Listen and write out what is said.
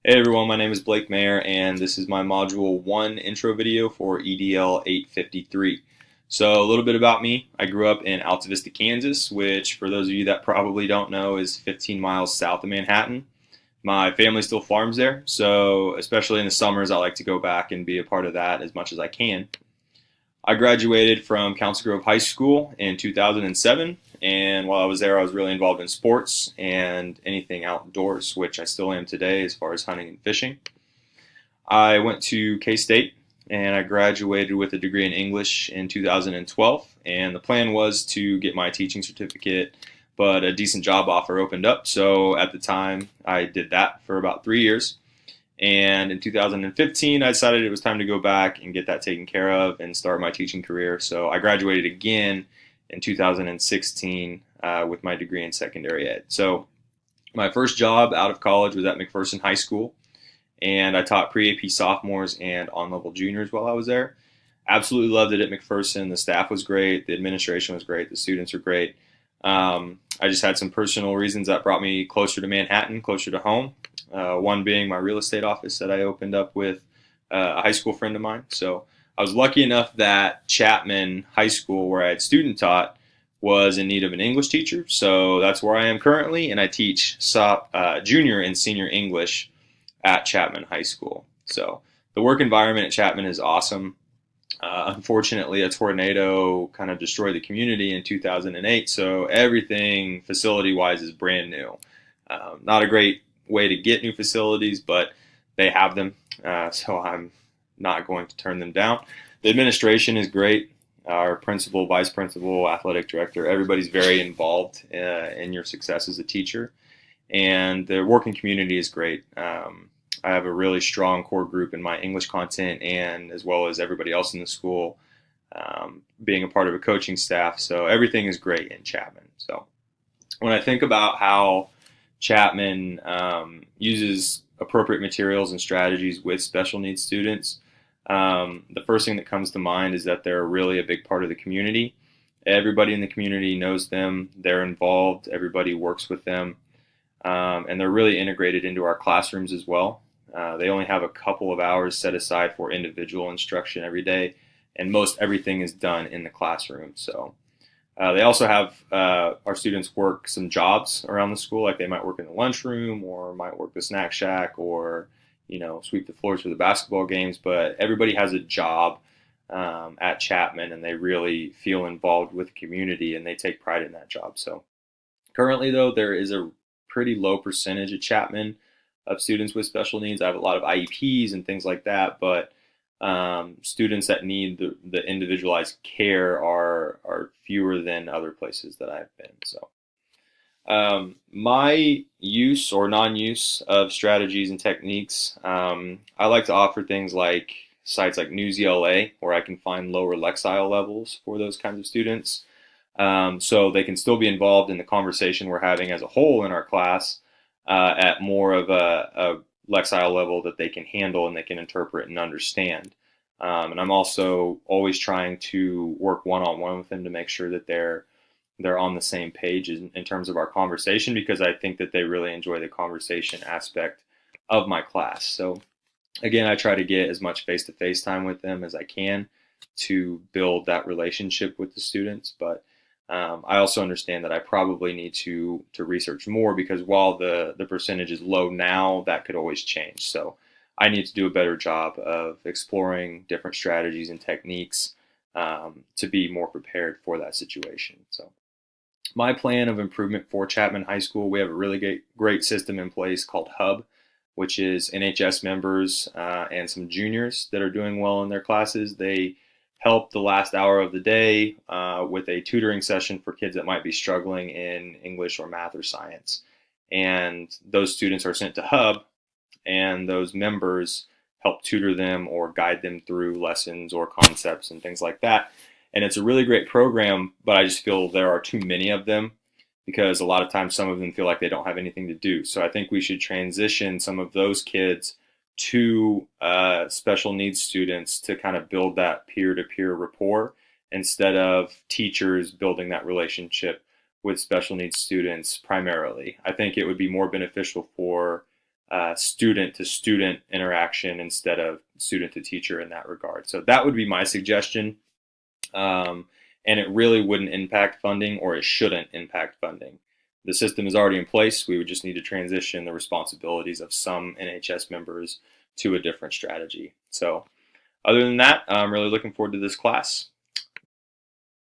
Hey everyone, my name is Blake Mayer, and this is my Module 1 intro video for EDL 853. So a little bit about me. I grew up in Alta Vista, Kansas, which for those of you that probably don't know is 15 miles south of Manhattan. My family still farms there, so especially in the summers I like to go back and be a part of that as much as I can. I graduated from Council Grove High School in 2007, and while I was there, I was really involved in sports and anything outdoors, which I still am today as far as hunting and fishing. I went to K-State and I graduated with a degree in English in 2012, and the plan was to get my teaching certificate, but a decent job offer opened up, so at the time I did that for about 3 years. And in 2015, I decided it was time to go back and get that taken care of and start my teaching career. So I graduated again in 2016 with my degree in secondary ed. So my first job out of college was at McPherson High School, and I taught pre-AP sophomores and on-level juniors while I was there. Absolutely loved it at McPherson. The staff was great. The administration was great. The students were great. I just had some personal reasons that brought me closer to Manhattan, closer to home. One being my real estate office that I opened up with a high school friend of mine. So I was lucky enough that Chapman High School, where I had student taught, was in need of an English teacher. So that's where I am currently, and I teach junior and senior English at Chapman High School. So the work environment at Chapman is awesome. Unfortunately, a tornado kind of destroyed the community in 2008, so everything facility-wise is brand new. Not a great way to get new facilities, but they have them, so I'm not going to turn them down. The administration is great. Our principal, vice principal, athletic director, everybody's very involved in your success as a teacher, and the working community is great. I have a really strong core group in my English content, and as well as everybody else in the school, being a part of a coaching staff. So everything is great in Chapman. So when I think about how Chapman uses appropriate materials and strategies with special needs students, the first thing that comes to mind is that they're really a big part of the community. Everybody in the community knows them. They're involved. Everybody works with them. And they're really integrated into our classrooms as well. They only have a couple of hours set aside for individual instruction every day, and most everything is done in the classroom. So they also have our students work some jobs around the school, like they might work in the lunchroom or might work the snack shack or sweep the floors for the basketball games. But everybody has a job at Chapman, and they really feel involved with the community, and they take pride in that job. So currently, though, there is a pretty low percentage at Chapman of students with special needs. I have a lot of IEPs and things like that, but students that need the individualized care are fewer than other places that I've been. So my use or non-use of strategies and techniques, I like to offer things like sites like NewsELA, where I can find lower Lexile levels for those kinds of students. So they can still be involved in the conversation we're having as a whole in our class at more of a Lexile level that they can handle and they can interpret and understand. And I'm also always trying to work one-on-one with them to make sure that they're on the same page in terms of our conversation, because I think that they really enjoy the conversation aspect of my class. So again, I try to get as much face-to-face time with them as I can to build that relationship with the students, but I also understand that I probably need to research more, because while the percentage is low now, that could always change. So I need to do a better job of exploring different strategies and techniques to be more prepared for that situation. So my plan of improvement for Chapman High School, we have a really great system in place called Hub, which is NHS members and some juniors that are doing well in their classes. They help the last hour of the day with a tutoring session for kids that might be struggling in English or math or science. And those students are sent to Hub, and those members help tutor them or guide them through lessons or concepts and things like that. And it's a really great program, but I just feel there are too many of them, because a lot of times some of them feel like they don't have anything to do. So I think we should transition some of those kids to special needs students to kind of build that peer-to-peer rapport, instead of teachers building that relationship with special needs students primarily. I think it would be more beneficial for student to student interaction instead of student to teacher in that regard. So that would be my suggestion. And it really wouldn't impact funding, or it shouldn't impact funding. The system is already in place. We would just need to transition the responsibilities of some NHS members to a different strategy. So other than that, I'm really looking forward to this class.